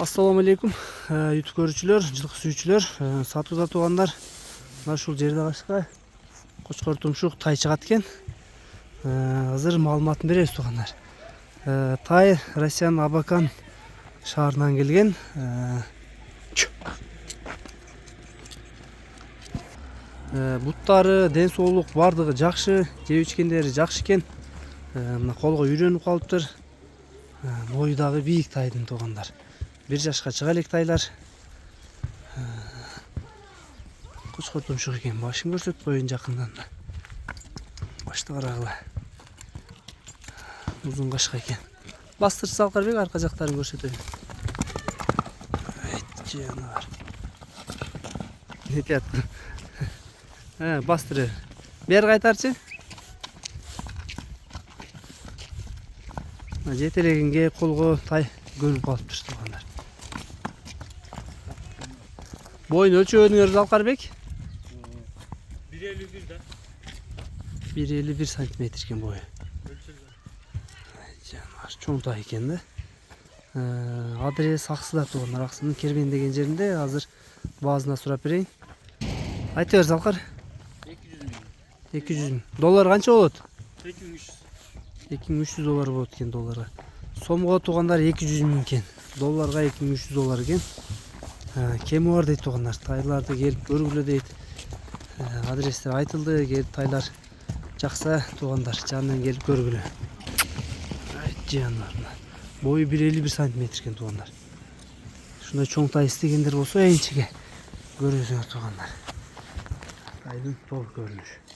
Assalamu alaikum YouTube көрүүчүлөр, жылкы сүйүүчүлөр, сатууда туугандар. Мына ушул жерде качка кочкор тумшук тай чыгат экен. Азыр маалыматын беребиз туугандар. Тай Россиянын Абакан шаарынан келген. Буттары, ден соолук бардыгы жакшы, жеп ичкендери жакшы экен. Мына колго үйрөнүп калыптыр. Бою дагы бийик тайдын туугандар. 1 жашка чыга элек тайлар. Кочкор тумшук экен, башын көрсөтүп коеюн жакындан. Башты карагыла. Узун кашка экен. Бастырчы Салкарбек арка жактарын көрсөтөйүн. Жанар. Нетет. Бастыры. Бер кайтарчы. Жетелегенге колго тай көрүнүп калыптыр туугандар. Boyun ölçüyoruz Alkarбек? 1.51 de. 1.51 santimetre boyu. Жанар, чоң тай экен да. Адрес Аксыда туугандар, Аксынын Кербен деген жеринде. Азыр баазына сурап берейин. Айта бериз Алкар. 200 миң. Доллар канча болот? 2300. 2300 доллар болот экен долларга. Сомго туугандар 200 миң экен. Долларга 2300 доллар экен. Кеми бар дейт туугандар. Тайларды келип көргүлө дейт. Адрестер айтылды, келип тайлар жакса туугандар, жанынан келип көргүлө. Жанар. Бою 1.51 сантиметр экен туугандар. Ушундай чоң тай истегендер болсо эйинчеге көрүңүздөр туугандар. Тайдын толук көрүнүшү.